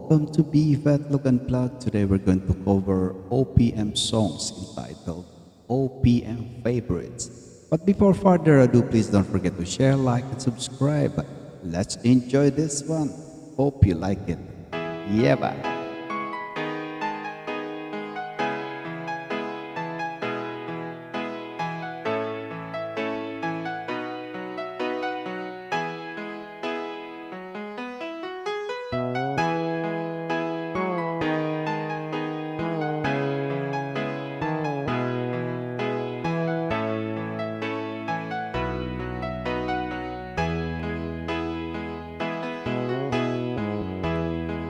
Welcome to BVET Look Unplugged. Today we're going to cover OPM songs entitled OPM Favorites. But before further ado, please don't forget to share, like, and subscribe. Let's enjoy this one. Hope you like it. Yeah, bye.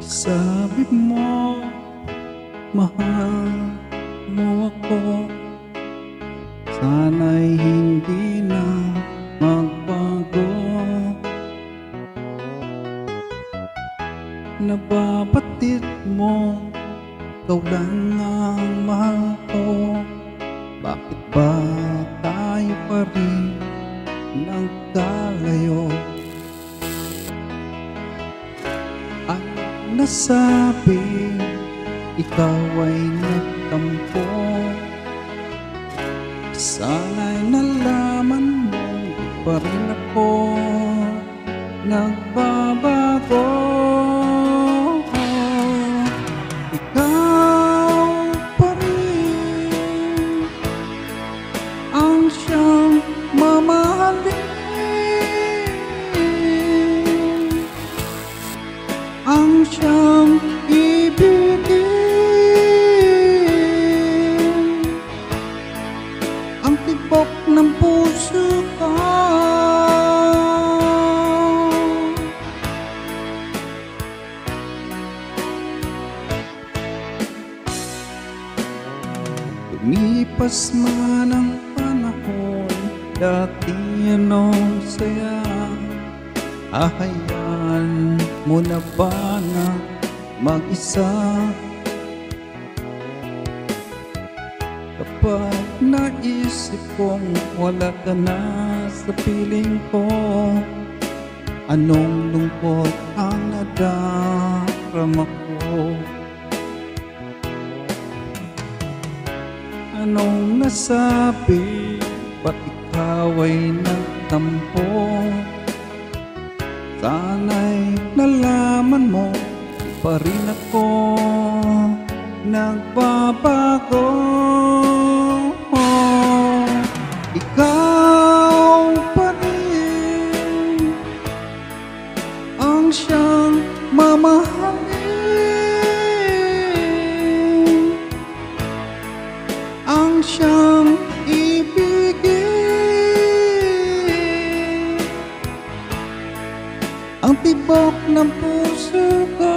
Sabi mo, mahal mo ako, sana'y hindi na magbago. Nababatid mo, ikaw lang ang mahal ko. Bakit ba tayo pa rin nagkalayo? Nasabi, ikaw ay nagtampo. Sana'y nalaman mo, di pa rin ako nagbabago. Ikaw pa rin ang siyang mamahalin, ang siyang ibigin, ang tibok ng puso ko. Lumipas man ang panahon, dati anong saya, ahayaan mo na ba na mag-isa? Kapag naisip kong wala ka na sa piling ko, anong lungkot ang nadarama ko? Anong nasabi, ba't ikaw ay nagtampo? Sana'y nalaman mo, di pa rin ako nagbabago. Ikaw pa rin ang siyang mamahalin, ang siyang ibigin, ang tibok ng puso ko.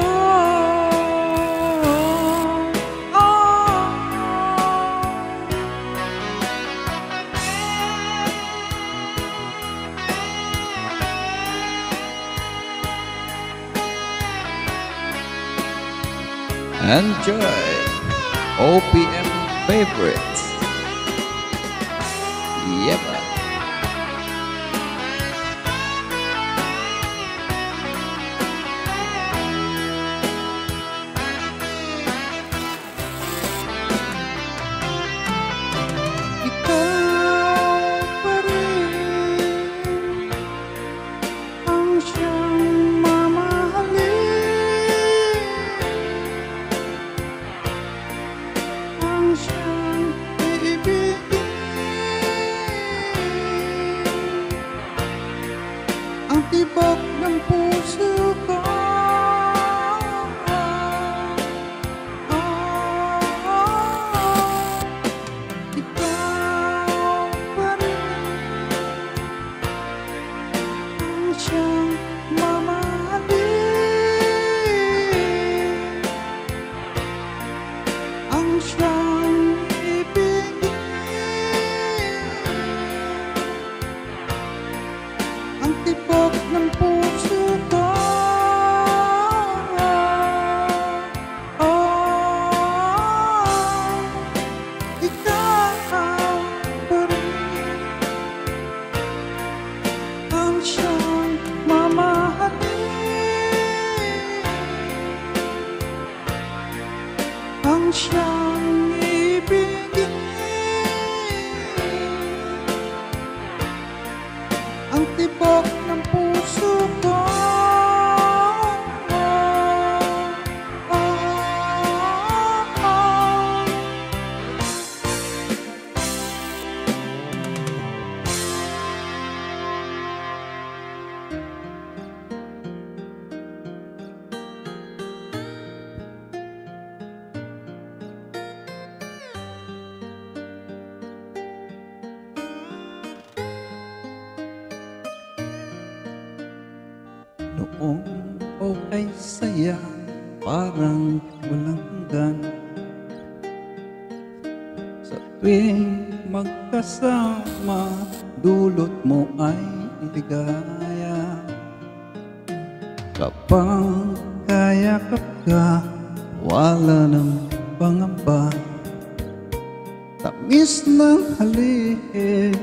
Enjoy OPM Favorites. Yep. noon okay saya, parang walang hanggan. Sa tuwing magkasama, dulot mo ay ligaya. Kapag kayakap ka, wala ng pangamba. Tamis ng halik,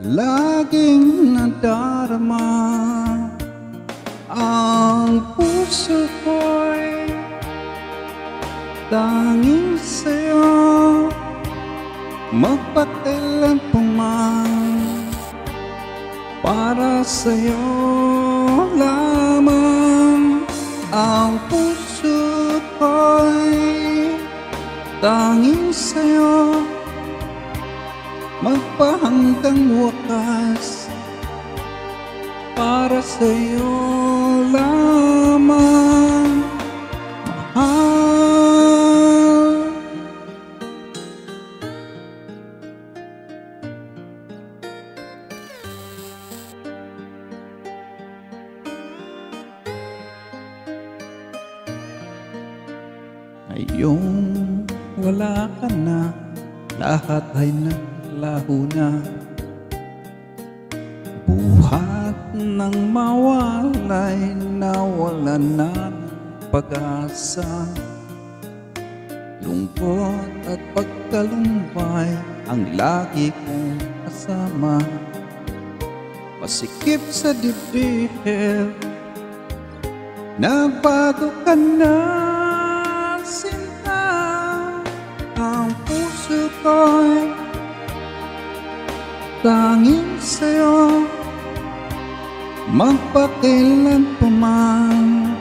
laging nadarama. Ang puso ko'y tanging sa'yo, magpakailan pa man, para sa'yo lamang. Ang puso ko'y tanging sa'yo, magpahanggang wakas, para sa'yo lamang, mahal. Ngayong wala ka na, lahat ay naglaho na. Buhat ng mawalay, nawalan na ng pag-asa. Lungkot at pagkalumbay ang lagi kong kasama. Masikip sa dibdib, nagbago ka na, sinta. Ang puso ko'y tanging sa'yo, magpakailan pa man,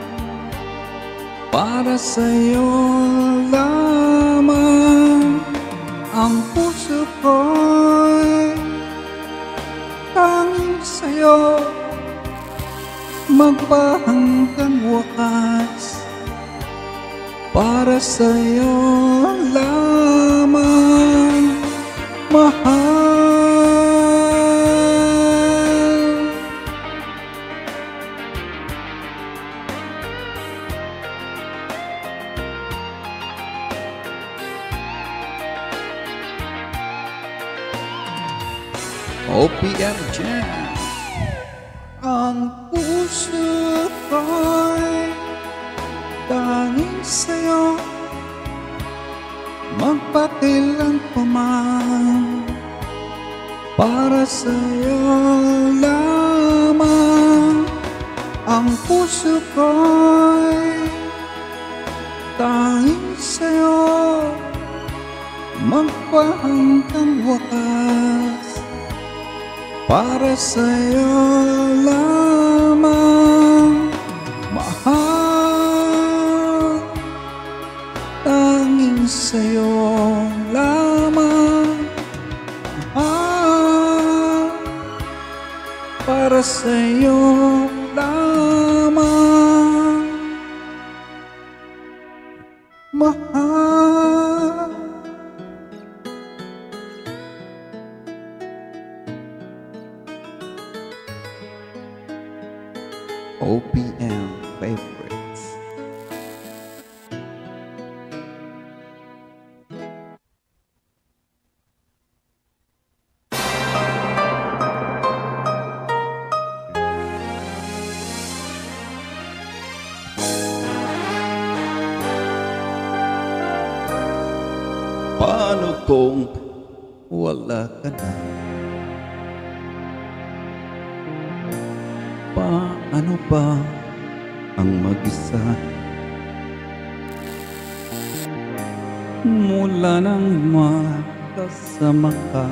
para sa'yo lamang. Ang puso ko'y tanging sa'yo, magpahanggang wakas, para sa'yo lamang, mahal. OPM Jam. Ang puso ko'y tanging sa'yo, magpakailan pa man, para sa'yo lamang. Ang puso ko'y tanging sa'yo, magpahanggang wakas, para sa'yo lamang, mahal. Tanging sa'yo lamang, mahal. Para sa'yo lamang, mahal. OPM favorites. Paano kung wala ka na? Paano ba ang mag-isa? Mula nang makasama ka,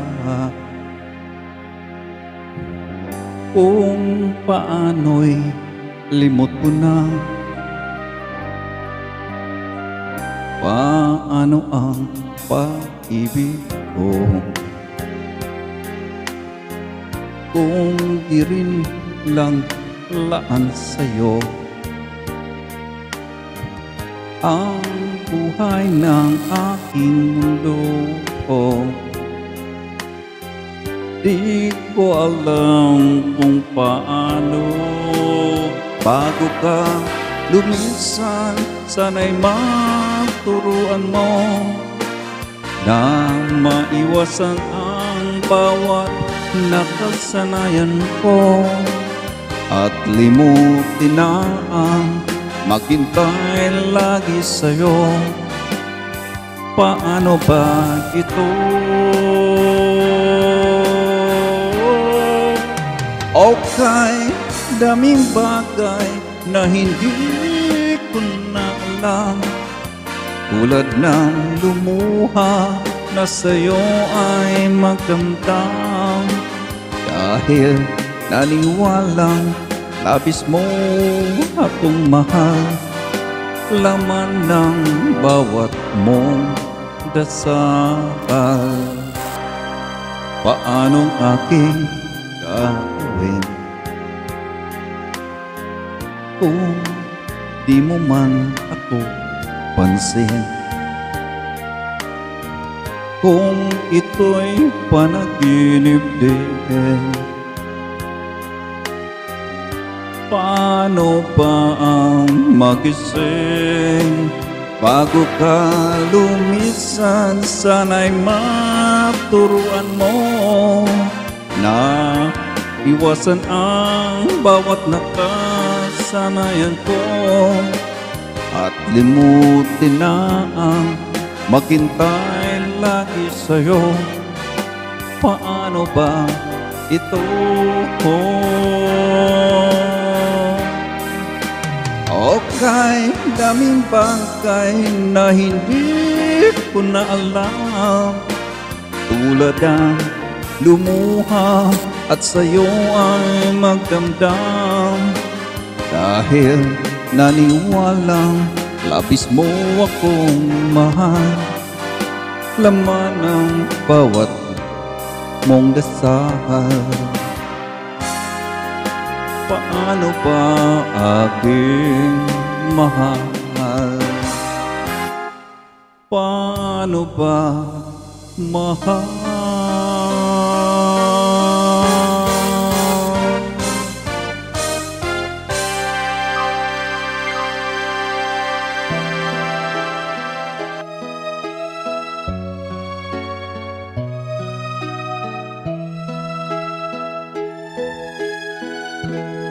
kung paano'y limot ko na. Paano ang pag-ibig ko kung di rin lang laan sa'yo ang buhay ng aking mundo? Di ko alam kung paano Bago ka lumisan, sana'y maturuan mo na maiwasan ang bawat nakasanayan ko, at limutin na ang maghintay lagi sa'yo. Paano ba ito? Okay, daming bagay na hindi ko na alam, tulad ng lumuha na sa'yo ay magdamdam, dahil naniwalang labis mo akong mahal. Laman ng bawat mong dasal, paanong aking gagawin kung di mo man ako pansin? Kung ito'y panaginip din, paano pa ang magising? Bago ka lumisan, sana'y maturuan mo na iwasan ang bawat nakasanayan ko, at limutin na ang maghintay lagi sa'yo. Paano ba ito? Okay, daming bagay na hindi ko na alam, tulad ng lumuha at sa'yo ay magdamdam, dahil naniwalang labis mo akong mahal. Laman ng bawat mong dasal, paano ba aking mahal? Paano ba mahal?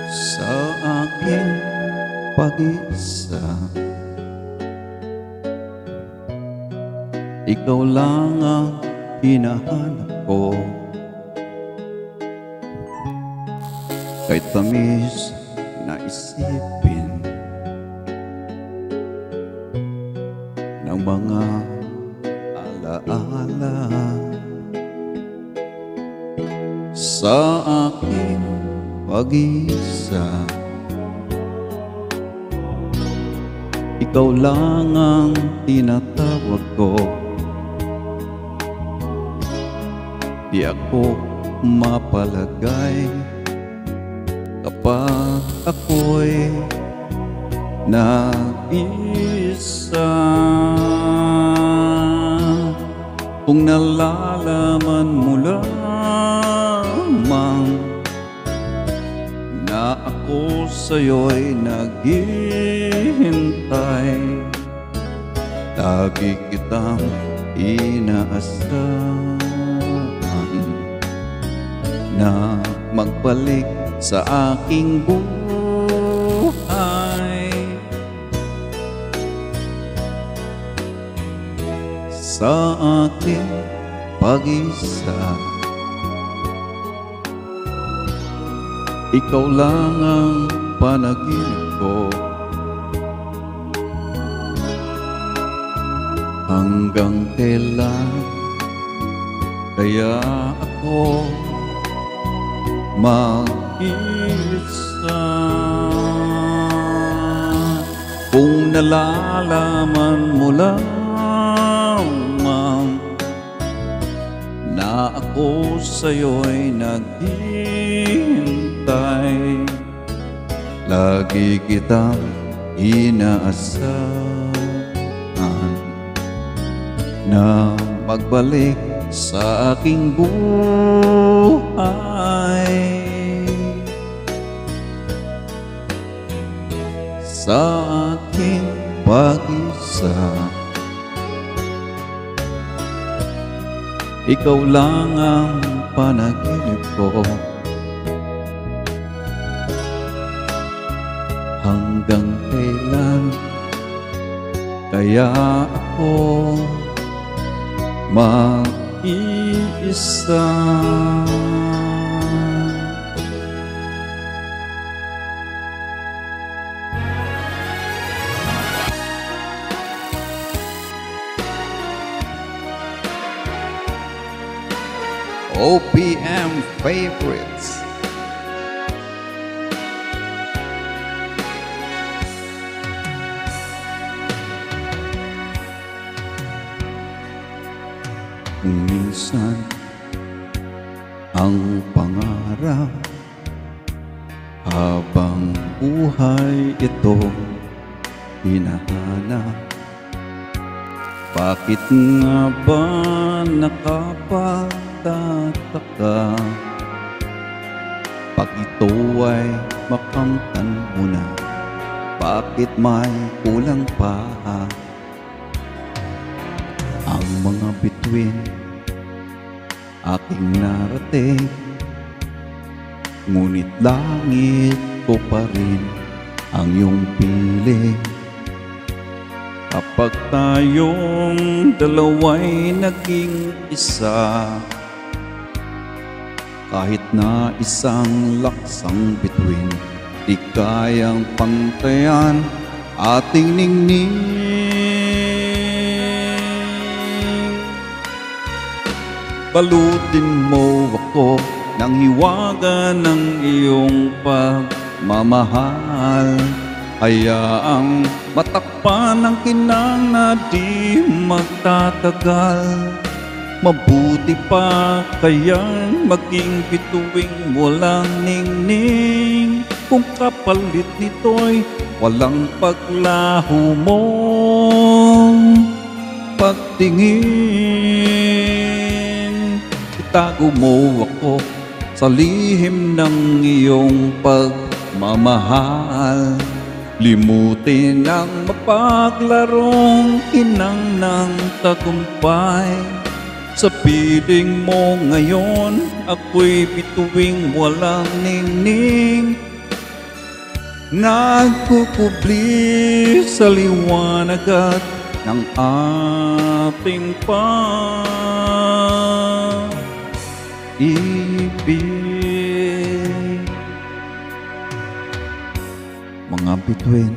Sa aking pag-isa, ikaw lang ang hinahanap ko. Kahit tamis na isipin ng mga alaala, sa aking pag-isa, ikaw lang ang tinatawag ko. Di ako mapalagay kapag ako'y nag-isa. Kung nalalaman mo lamang na ako sa'yo'y naghihintay, lagi kitang inaasahan na magbalik sa aking buhay. Sa aking pag-isa, ikaw lang ang panaginip ko. Hanggang kailan kaya ako mag-isa? Kung nalalaman mo lamang na ako sa'yo'y naghihintay, lagi kitang inaasahan na magbalik sa aking buhay. sa aking pag-isa. Ikaw lang ang panaginip ko, hanggang kailan kaya ako mag-iisa. OPM favorites. Minsan ang pangarap habang buhay ito hinahanap. Bakit nga ba nakapagtataka pag ito ay makamtan mo na? Bakit may kulang pa? Ang mga bituin aking narating, ngunit langit ko pa rin ang iyong piling. Kapag tayong dalawa'y naging isa, kahit na isang laksang bituin, di kayang pantayan ating ningning. Balutin mo ako ng hiwaga ng iyong pagmamahal. Hayaang matakpan ang kinang na di magtatagal. Mabuti pa kayang maging bituing walang ningning, kung kapalit nito'y walang paglaho mong pagtingin. Itago mo ako sa lihim ng iyong pagmamahal. Limutin ang mapaglarong kinang ng tagumpay. Sa piling mo ngayon, ako'y bituing walang ningning, nagkukubli sa liwanag at ng ating pag-ibig. Mga bituin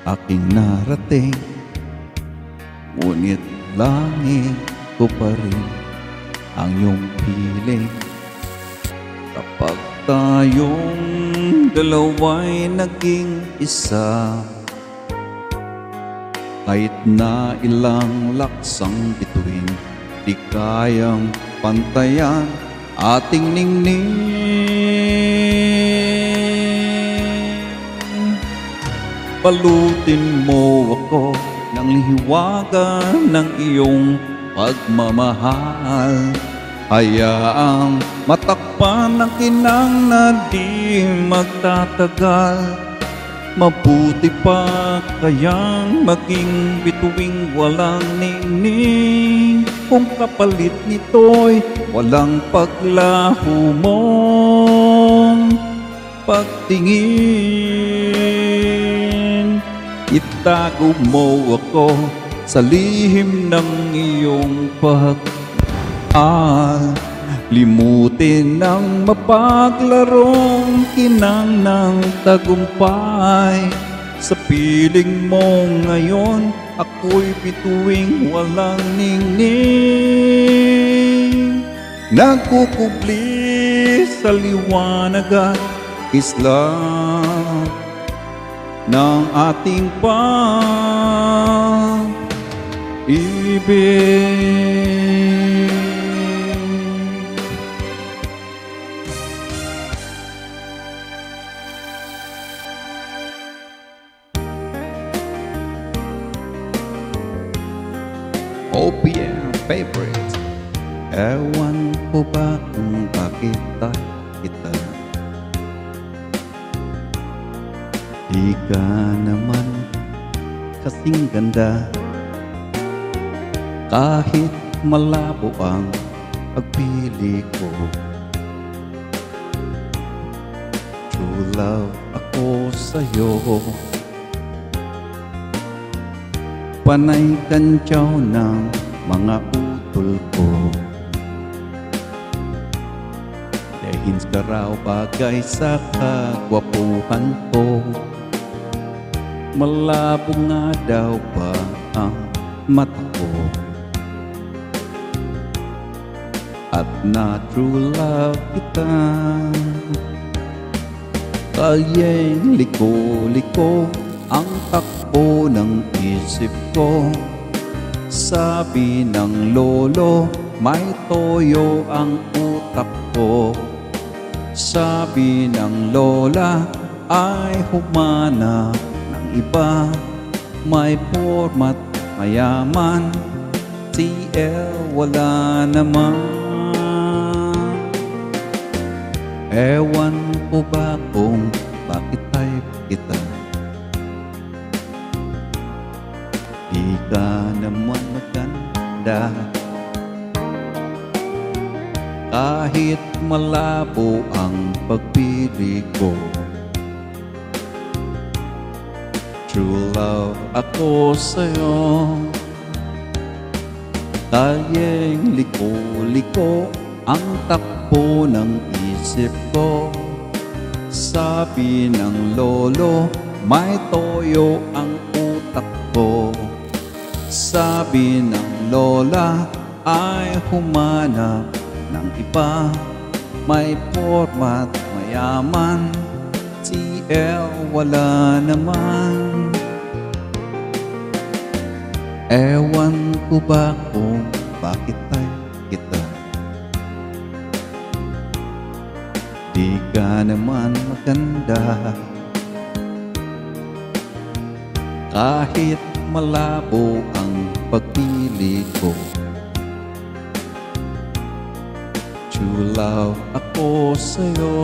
aking narating, ngunit langit ko pa rin ang iyong piling. Kapag tayong dalawa'y naging isa, kahit na ilang laksang bituin, di kayang pantayan ating ningning. Balutin mo ako ng lihiwaga ng iyong pagmamahal. Hayaang matakpan ang kinang na di magtatagal. Mabuti pa kayang maging bituing walang ningning, kung kapalit nito'y walang paglaho mong pagtingin. Itago mo ako sa lihim ng iyong pag-al. Limutin ang mapaglarong kinang ng tagumpay. Sa piling mo ngayon, ako'y bituing walang ningning, nagkukubli sa liwanag at kislap ng ating pag-ibig. OPM favorite. Ewan ko ba kung bakit kita Di ka naman kasing ganda, kahit malabo ang pagpili ko. True love ako sa'yo, panay kantyaw ng mga utol ko. Dahil ka raw bagay sa kagwapuhan ko, malabo nga daw ba ang mata ko, at na true love kita. Kalyeng liko-liko ang takbo ng isip ko. Sabi ng lolo, may toyo ang utak ko. Sabi ng lola, ay humana ng iba. May format, mayaman, TL wala naman. Ewan ko ba kung bakit type kita, di ka naman maganda, kahit malabo ang pagpili ko. True love ako sa'yo, kalyeng liko-liko ang takbo ng isip ko. Sabi ng lolo, may toyo ang utak ko. Sabi ng lola, ay humana ng iba. May format, mayaman, TL wala naman. Ewan ko ba kung bakit tayo kita, di ka naman maganda, kahit malabo ang pagpili ko. True love ako sa'yo,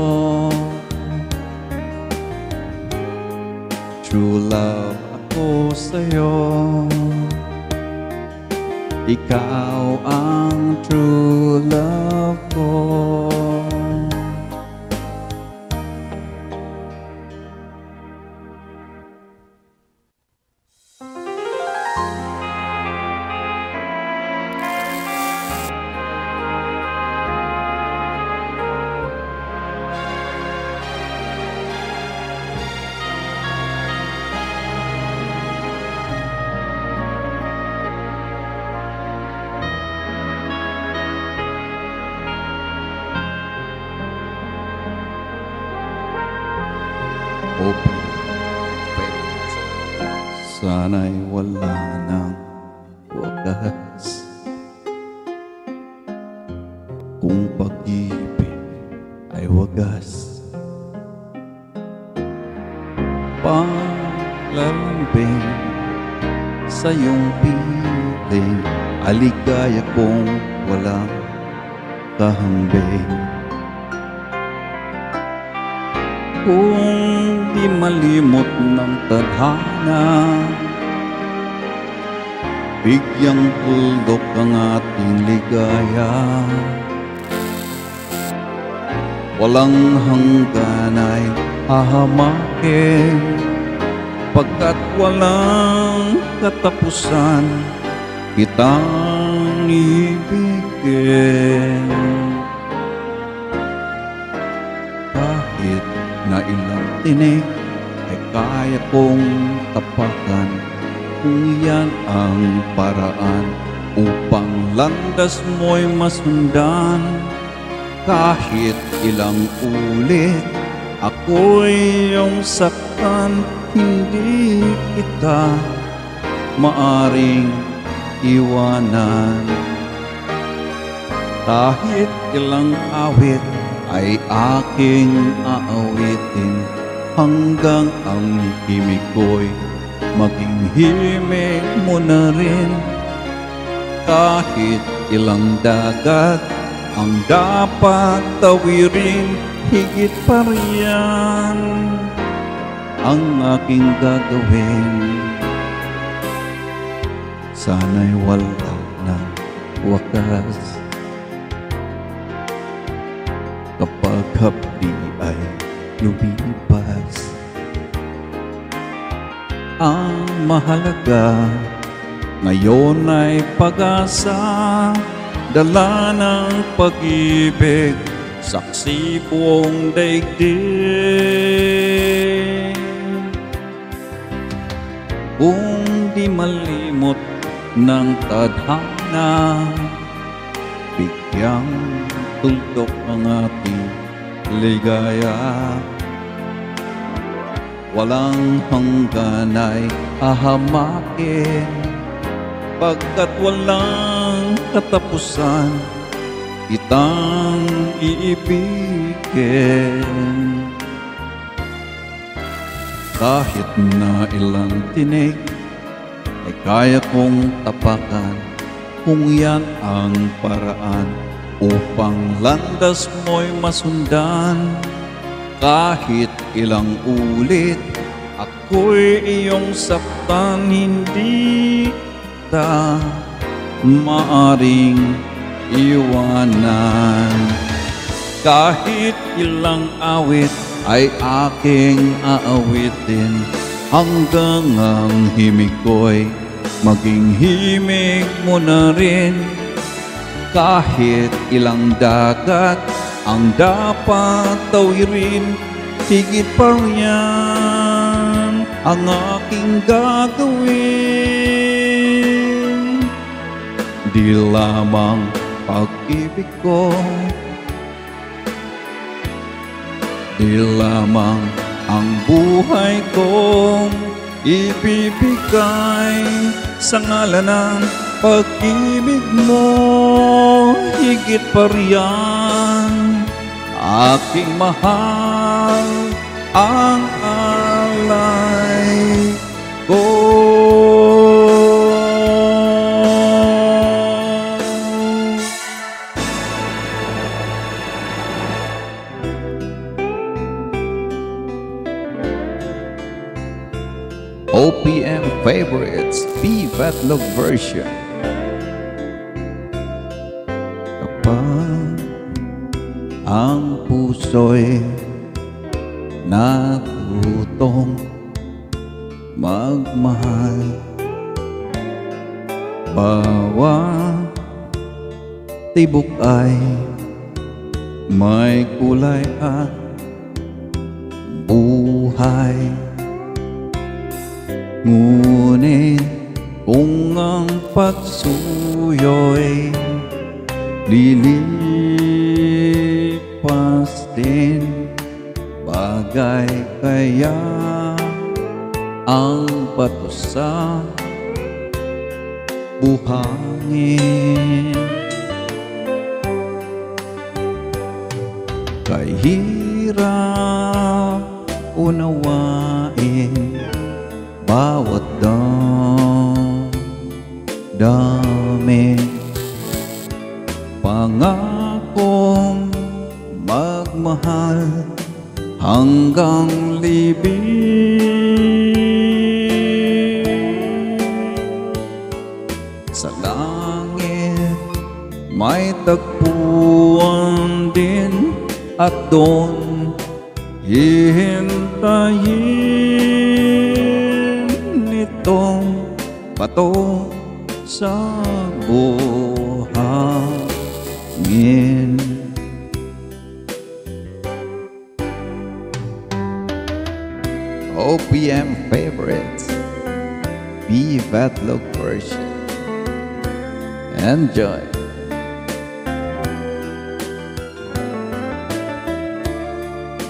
true love ako sa'yo. Ikaw ang true love ko. Sana'y wala nang wakas, kung pag-ibig ay wagas. Paglalambing sa iyong piling, aligaya kong walang kahambing. Kung di malimot ng tadhana, bigyang tuldok ang ating ligaya. Walang hanggan ay hahamakin, pagkat walang katapusan kitang ibigin. Kahit na ilang tinig ay kaya kong tapakan, kung yan ang paraan upang landas mo'y masundan. Kahit ilang ulit ako'y iyong saktan, hindi kita maaring iwanan. Kahit ilang awit ay aking aawitin, hanggang ang himig ko'y maging himig mo na rin. Kahit ilang dagat ang dapat tawirin, higit pa riyan ang aking gagawin. Sana'y wala ng wakas kapag hapdi ay lumipas. Ang mahalaga ngayon ay pag-asa, dala ng pag-ibig, saksi buong daigdig. Kung di malimot ng tadhana, bigyang tuldok ang ating ligaya. Walang hanggan ay ahamakin, pagkat walang katapusan kitang iibigin. Kahit na ilang tinig ay kaya kong tapakan, kung yan ang paraan upang landas mo'y masundan. Kahit ilang ulit ako'y iyong saktan, hindi kita maaring iwanan. Kahit ilang awit ay aking aawitin, hanggang ang himig ko'y maging himig mo na rin. Kahit ilang dagat ang dapat tawirin, higit pa riyan ang aking gagawin. Di lamang pag-ibig ko, di lamang ang buhay kong ibibigay sa ngalan ng pag-ibig mo. Higit pa riyan, aking mahal, ang alay ko. OPM Favorites P-Vetlog version. Kapag ang puso'y natutong magmahal, bawat tibok ay may kulay at buhay. Ngunit kung ang pagsuyo'y lilipas din, bagay kaya ang bato sa buhangin. Kahirap unawain bawat damdamin, pangakong magmahal hanggang libing. Sa langit may tagpuan din, at doon hihintayin itong bato sa buhangin. OPM Favorites P-Vetlog version. Enjoy.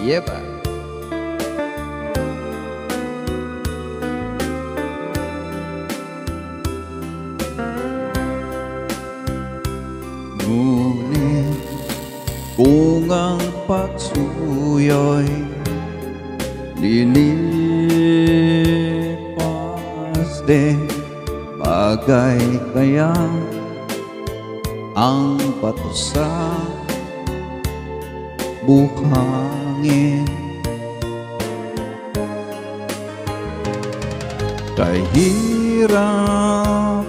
Yep. Ngunit kung ang pagsuyo'y lilipas din, bagay kaya ang bato sa buhangin. Kay hirap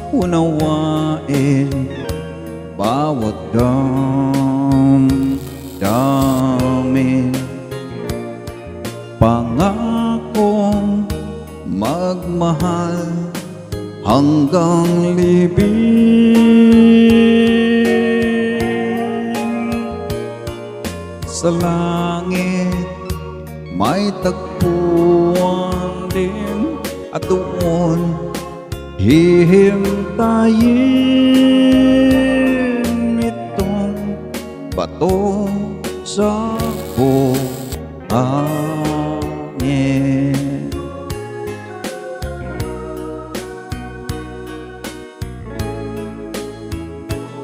unawain bawat damdamin. Pangakong magmahal hanggang libing. Sa langit may tagpuan din, at doon hihintayin itong bato sa buhangin.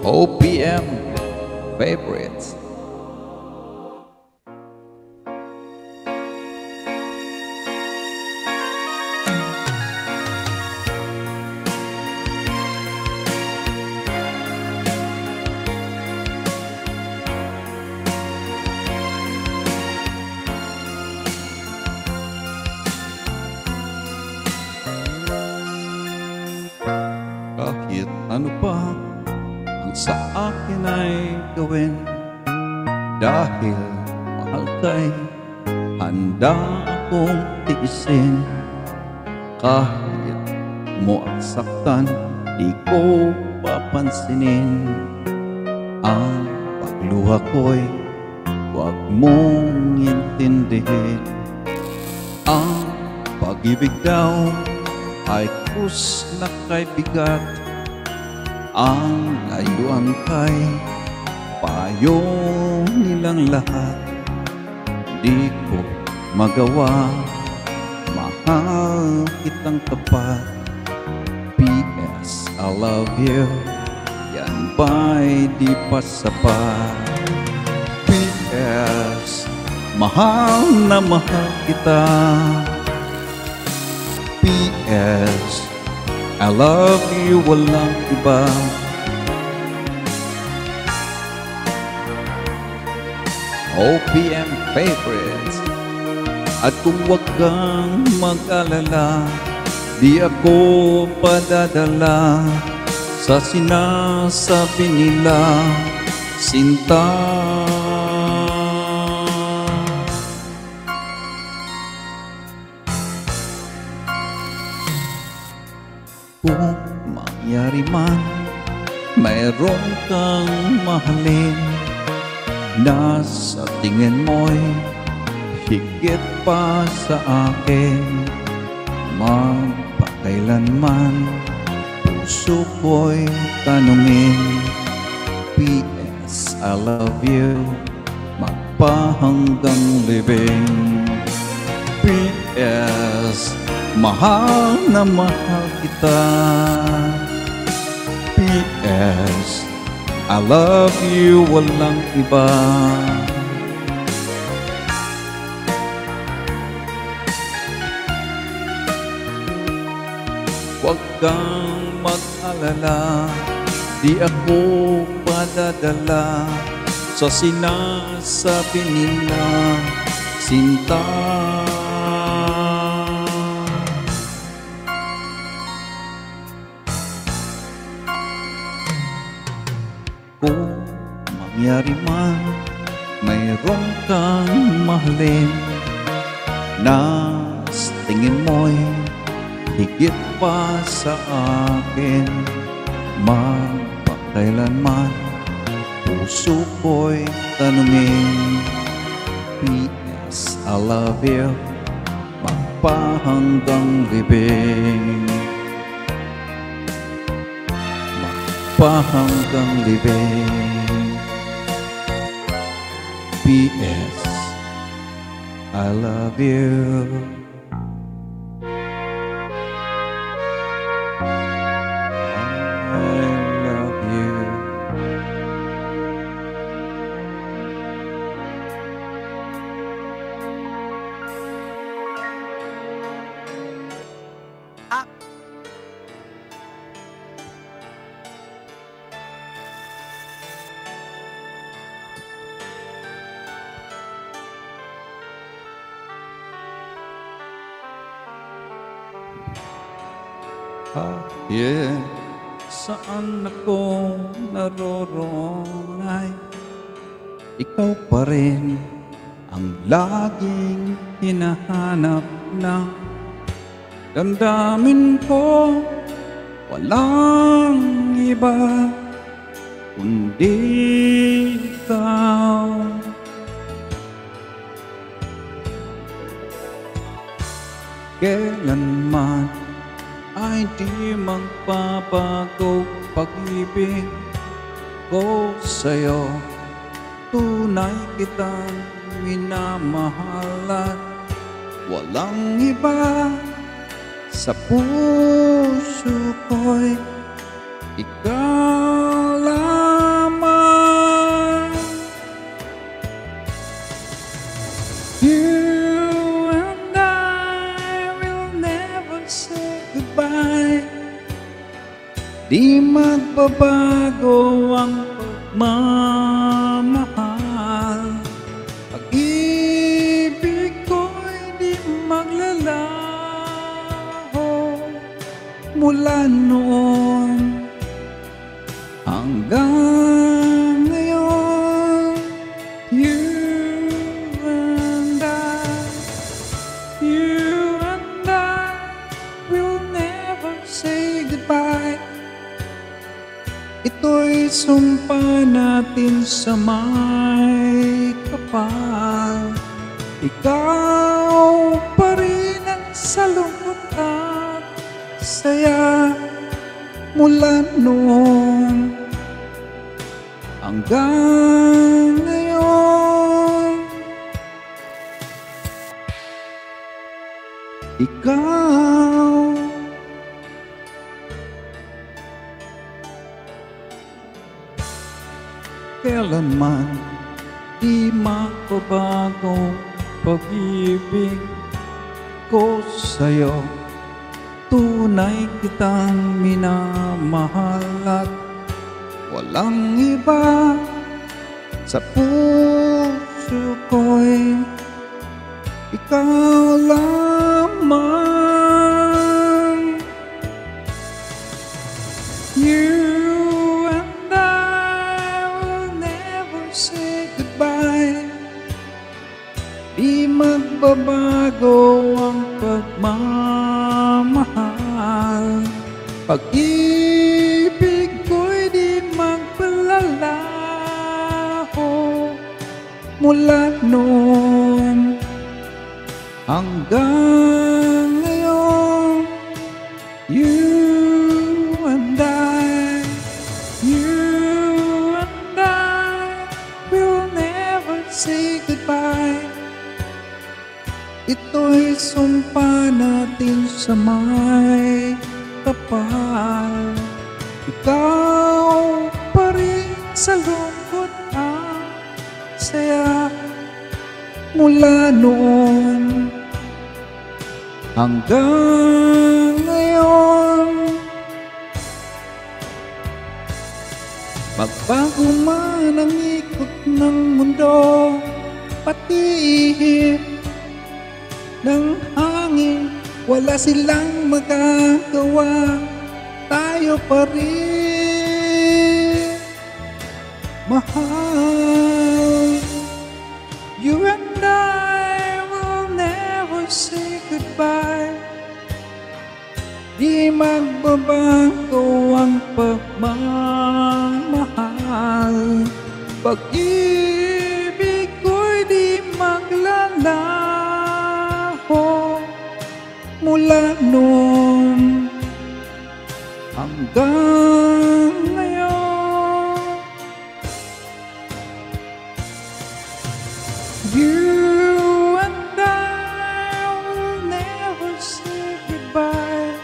OPM favorites. Kahit ano pa ang sa akin ay gawin, dahil mahal kay handa akong tiisin. Kahit mo ang saktan, di ko papansinin. Ang pagluha ko'y huwag mong intindihin. Ang pag-ibig daw ay kus na kay bigat, ang layuan kay payo nilang lahat. Di ko magawa, mahal kitang tapat. P.S. I love you, yan ba'y di pa sapat? P.S. mahal na mahal kita. P.S. I love you, walang iba. OPM favorites. At kung wag kang mag-alala, di ako padadala sa sinasabi nila, sinta. Kung mangyari man, mayroon kang mahalin na sa tingin mo'y higit pa sa akin. Magpakailanman puso ko'y tanungin. P.S. I love you, magpahanggang libing. P.S. mahal na mahal kita. P.S. I love you, walang iba. Huwag kang mag-alala, di ako padadala sa sinasabi nila, sinta. Kung mangyari man, mayroon kang mahalin na sa tingin mo'y higit pa sa akin. Magpakailanman puso ko'y tanungin. P.S. I love you, magpahanggang libing. Magpahanggang libing. P.S. I love you. kahit saan ako naroroon ay ikaw pa rin ang laging hinahanap ng damdamin ko. Walang iba kundi ikaw. Kailanman ay di magbabago pag-ibig ko sa'yo. Tunay kitang minamahal at walang iba sa puso ko'y ikaw lamang. You and I will never say goodbye. Di magbabago ang pagmamahal. Pag-ibig ko'y di maglalaho mula noon hanggang ngayon. You and I will never say goodbye. Ito'y sumpa natin sa may kapal. Ikaw pa rin ang salungkot at saya mula noon hanggang ngayon. Ikaw kailanman di magbabago pag-ibig ko sa'yo. Tunay kitang minamahal at walang iba sa puso ko'y ikaw lamang. You and I will never say goodbye. Di magbabago ang pagmamahal. Pag-ibig ko'y di magpalalaho mula noon hanggang ngayon. You and I will never say goodbye. Ito'y sumpa natin sa may kapal. Ikaw pa rin sa lungkot at saya mula noon hanggang ngayon. Magbago man ang ikot ng mundo, pati ihip ng hangin, wala silang magagawa. Tayo pa rin mahal. You and I will never say goodbye. Di magbabago ang pagmamahal. Pag-ibig ko'y di maglalaho mula noon hanggang ngayon. You and I will never say goodbye.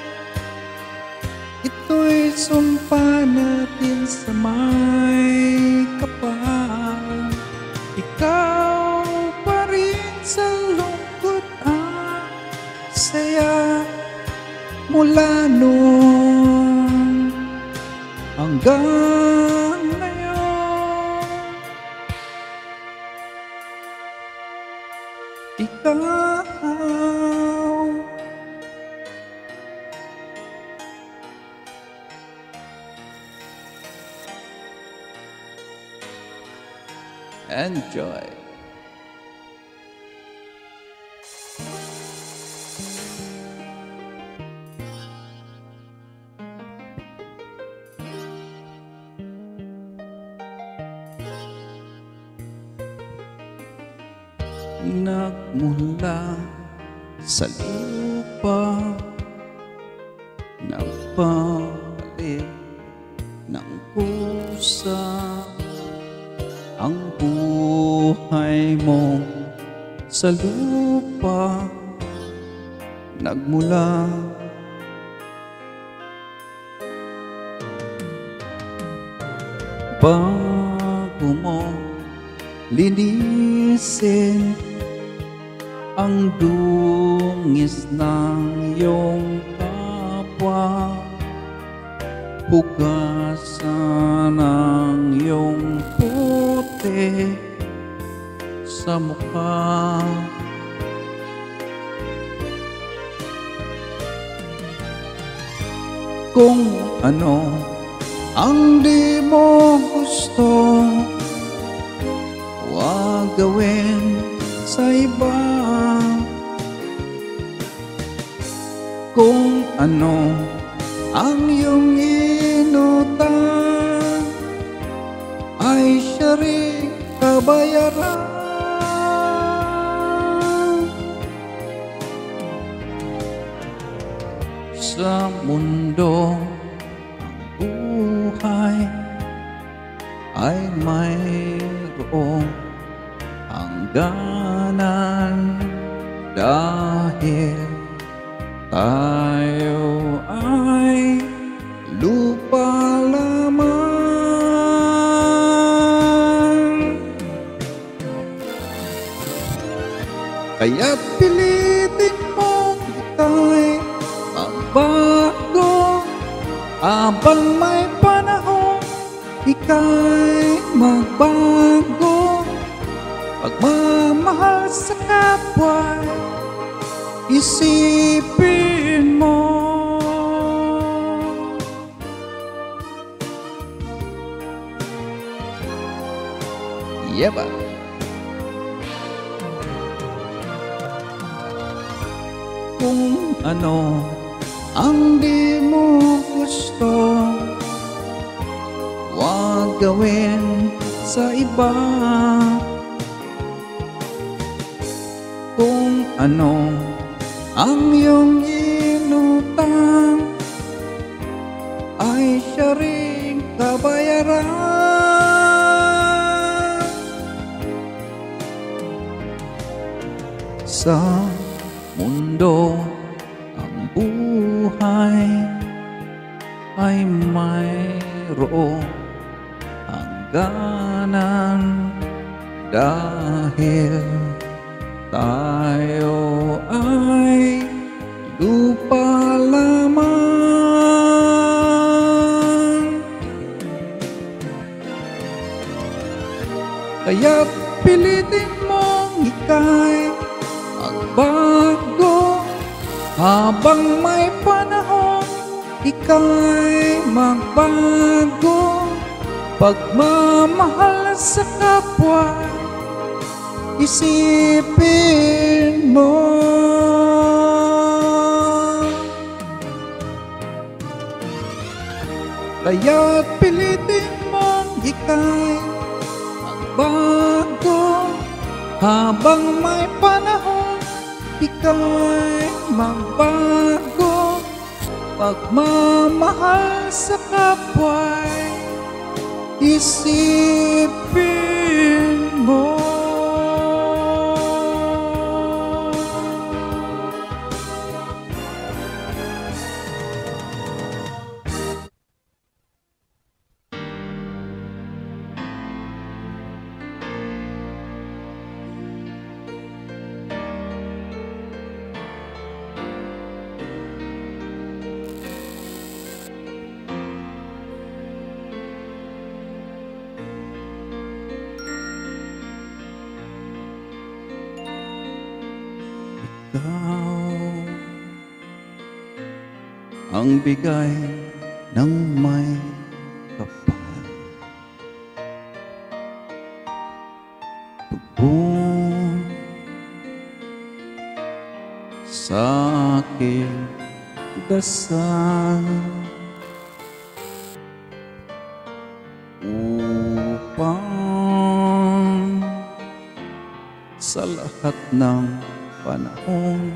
Ito'y sumpa natin sa may kapal. Ikaw pa rin sa lungkot at saya mula noon hanggang ngayon. Ikaw Enjoy! Nagmula sa lupa, nagpalit ng pusa ang buhay mo sa lupa. Nagmula bago mo linisin ang dungis ng iyong kapwa, hugasan ang iyong puti sa mukha. Kung ano ang di mo gusto, huwag gawin sa iba. Kung ano ang iyong inutang, ay siya rin kabayaran. Sa mundo ang buhay ay mayroong hangganan, dahil tayo ay lupa lamang. Kaya't pilitin mong ika'y magbago, habang may panahon ika'y magbago. Pagmamahal sa kapwa, isipin mo. Yeba. Kung ano ang di mo gusto, huwag gawin sa iba. Kung ano ang iyong inutang, ay siya rin kabayaran. Sa mundo ang buhay ay mayroong hangganan, dahil tayo ay lupa lamang. Kaya't pilitin mong ika'y magbago, habang may panahon ika'y magbago. Pagmamahal sa kapwa, isipin mo. Kaya't pilitin mong ika'y magbago, habang may panahon ika'y magbago. Pagmamahal sa kapwa'y isipin mo. Ikaw ang bigay ng may kapal, tugon sa aking dasal upang sa lahat ng panahon,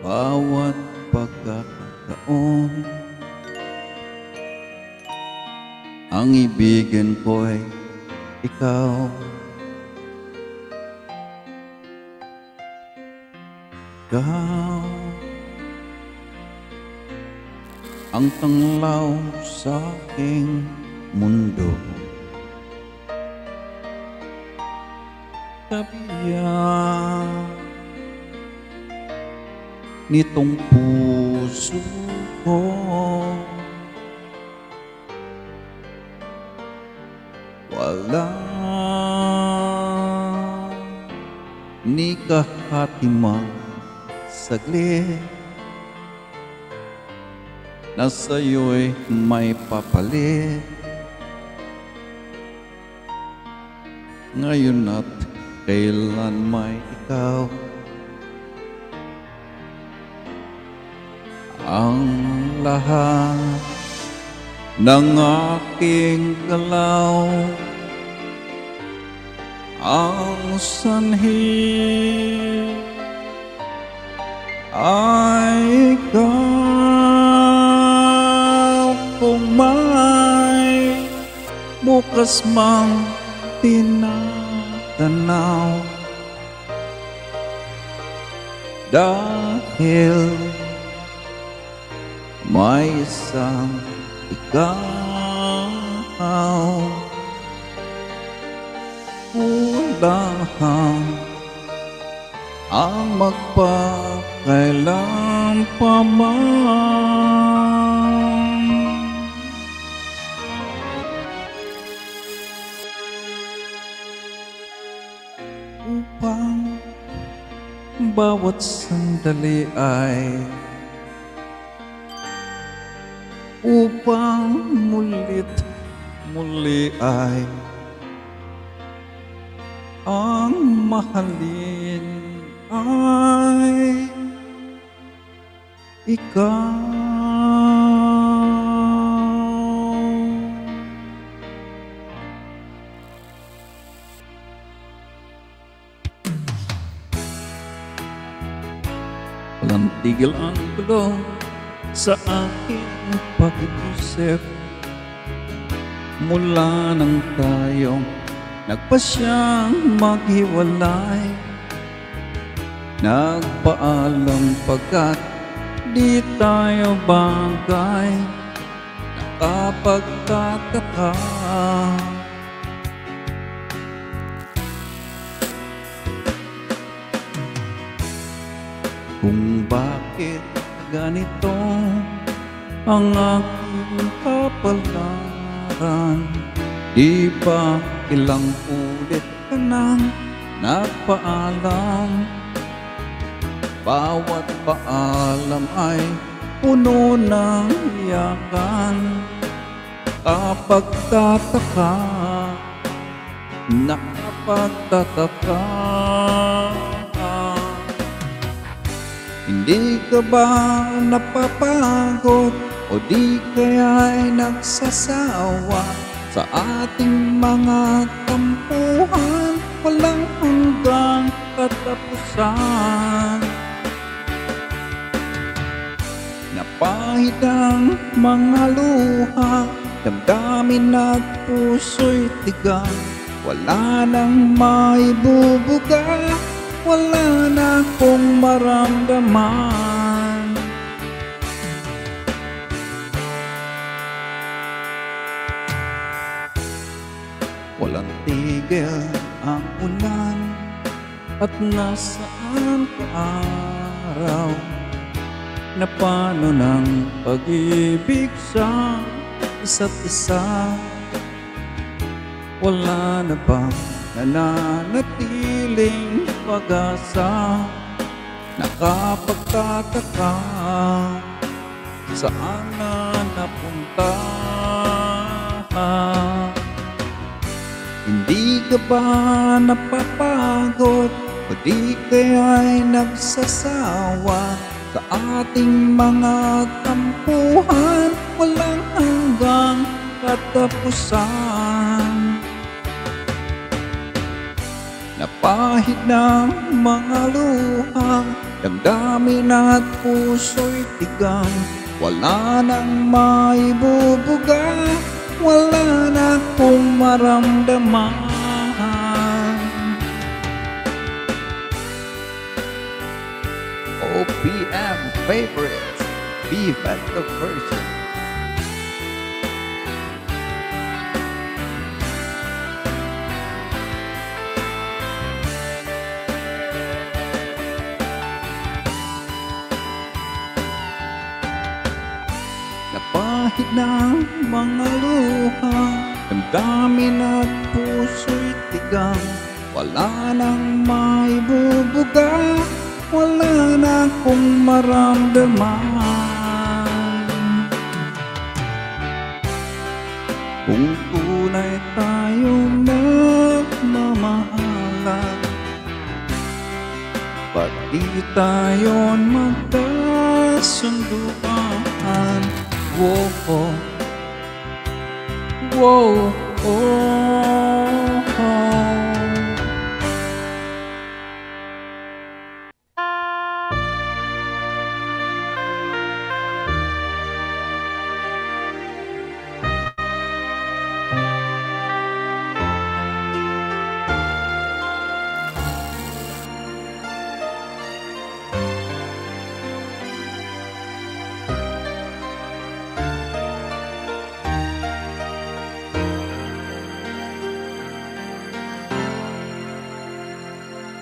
bawat pagkakataon, ang ibigin ko'y ikaw. Ikaw ang tanglaw sa aking mundo, tabiya nitong puso ko. Wala ni kahatimang saglit na sa'yo'y may papalit. Ngayon at kailan may ikaw ang lahat ng aking galaw, ang sanhi ay ikaw. Kung may bukas mang tinatanaw, dahil may isang ikaw, kulang ang magpakailan pa man. Upang bawat sandali ay upang mulit muli ay ang mahalin ay ikaw. Walang tigil ang gulo sa aking pag-iisip mula nang tayong nagpasyang maghiwalay. Nagpaalam pagkat di tayo bagay, nakapagtataka kung bakit ganito ang aking kapalaran. Di ba ilang ulit ka nang nagpaalam? Bawat paalam ay puno ng iyakan. Kapagtataka, nakapagtataka, hindi ka ba napapagod o di kaya'y nagsasawa sa ating mga tampuhan? Walang hanggang katapusan. Napahid ang mga luha, damdamin at puso'y tigang. Wala nang maibubuga, wala na akong maramdaman. Walang tigil ang ulan at nasaan ka araw, na paano ng pag-ibig sa isa't isa? Wala na bang nananatiling pag-asa? Nakapagtataka, saan na napunta? ka ba napapagod? O di kaya'y nagsasawa sa ating mga tampuhan? Walang hanggang katapusan. Napahid ng mga luha, damdamin at puso'y tigang. Wala nang maibubuga, wala na akong maramdaman. OPM favorites, Viva the version. Napahid ng mga luha, damdamin at puso'y tigang. Wala nang maibubuga, wala na akong maramdaman. Kung tunay tayong nagmamahalan, ba't di tayo magkasunduan? Whoa, oh, whoa, oh, oh.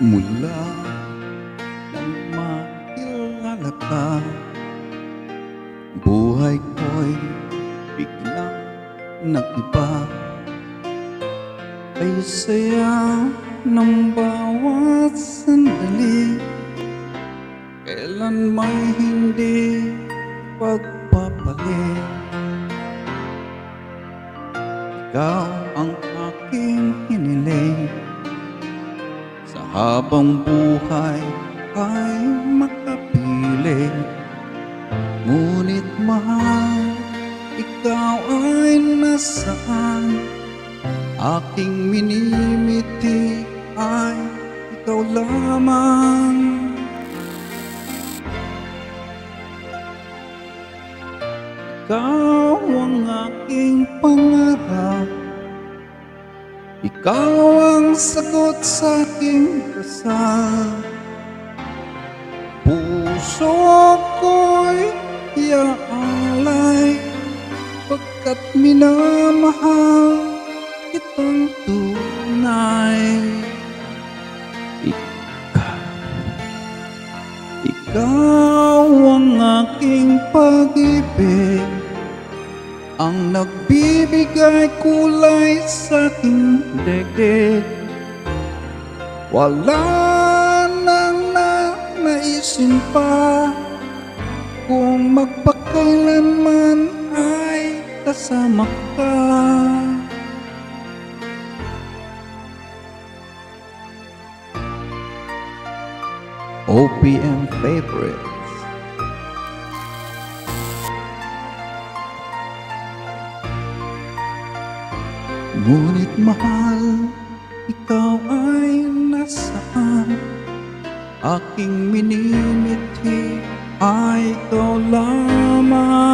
Mula nang makilala ka, buhay ko'y biglang nag-iba. Ay saya ng bawat sandali, kailan may hindi pagpapalit. Ikaw ang aking hiniling, habang buhay ay makapiling. Ngunit mahal, ikaw ay nasaan? Aking minimiti ay ikaw lamang. Ikaw ang aking pangarap, ikaw ang sagot sa aking dasal. Puso ko'y iaalay, pagkat minamahal kitang tunay. Ikaw ang aking pag-ibig, ang nagbibigay kulay sa aking daigdig. Wala nang naisin pa kung magpakailanman ay kasama ka. OPM favorites. Ngunit mahal, ikaw ay nasaan? Aking minimiti ay ikaw lamang.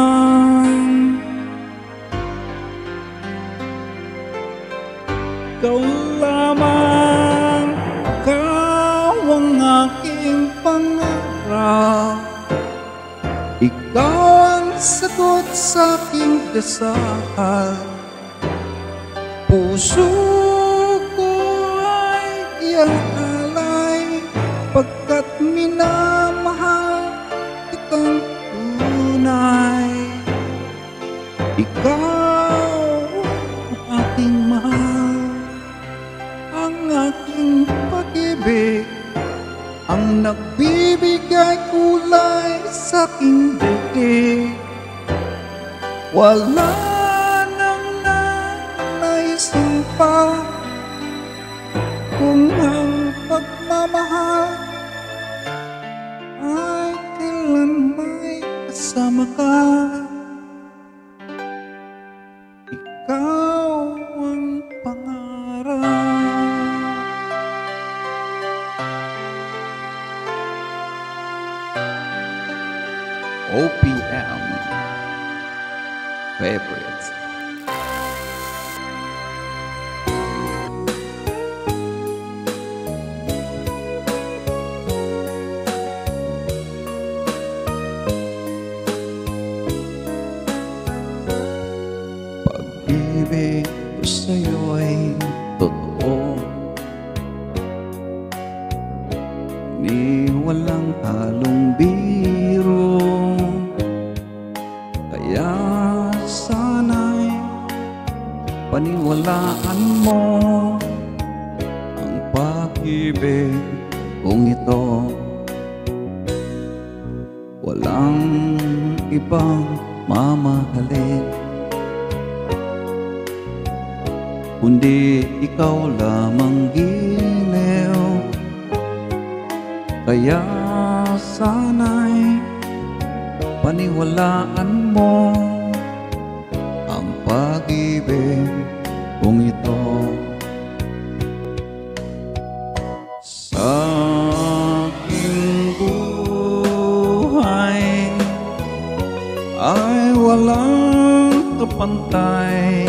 Ikaw lamang, ikaw ang aking pangarap. Ikaw ang sagot sa aking dasal. Puso ko ay iaalay, pagkat minamahal kitang tunay. Ikaw ang aking mahal, ang aking pag-ibig, ang nagbibigay kulay sa aking daigdig. Wala nang naisin pa pagmamahal ay kailan may kasama ka. Ikaw ang pangarap. OPM Favorites. Pag-ibig ko sa'yo'y totoo, ni walang halong biro. Kaya sana'y paniwalaan mo ang pag-ibig kong ito. Walang ibang mamahalin kundi ikaw lamang giliw. Kaya sana'y paniwalaan mo ang pag-ibig kong ito. Sa aking buhay ay walang kapantay,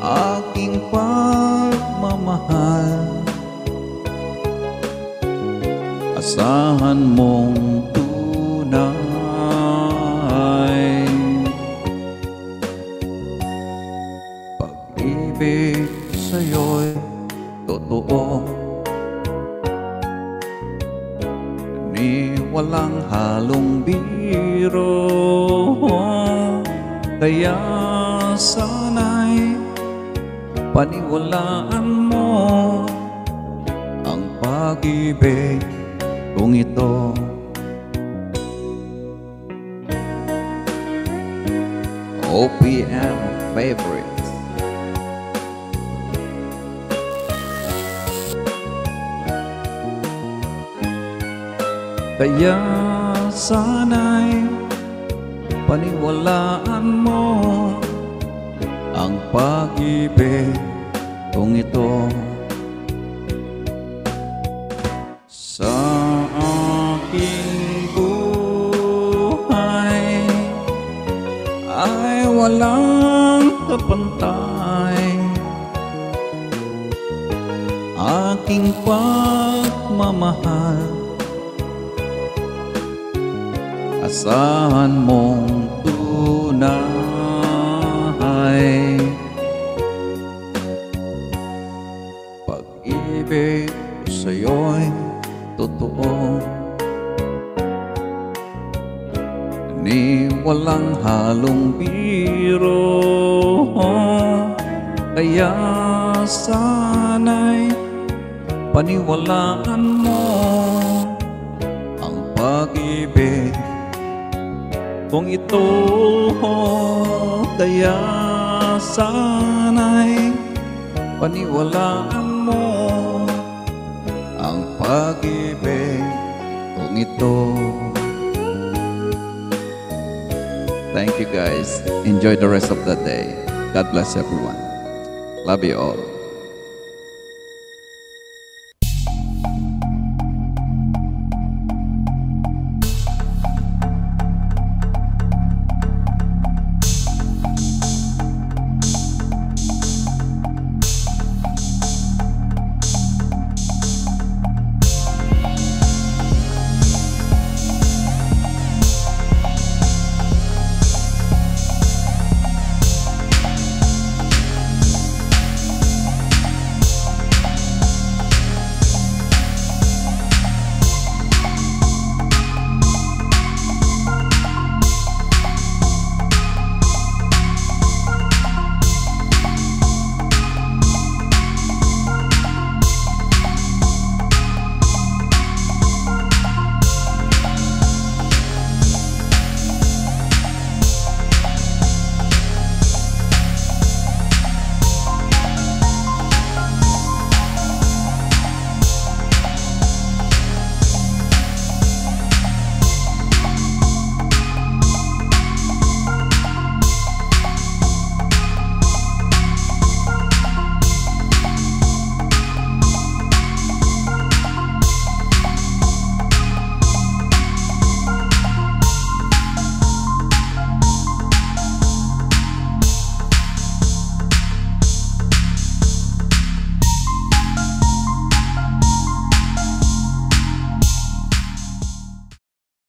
aking pagmamahal. Asahan mong tunay, pag-ibig sa'yo'y totoo, ni walang halong biro. Kaya sana'y paniwalaan mo ang pag-ibig kung ito. OPM Favorites. Kaya sana'y paniwalaan mo ang pag-ibig kung ito. Sa aking buhay ay walang kapantay, aking pagmamahal. Asahan mong tunay, pag-ibig ko sa'yo'y totoo, ni walang halong biro. Kaya sana'y paniwalaan mo ang pag-ibig kung ito. Kaya sana'y paniwalaan mo ang pag-ibig kung ito. Thank you guys. Enjoy the rest of the day. God bless everyone. Love you all.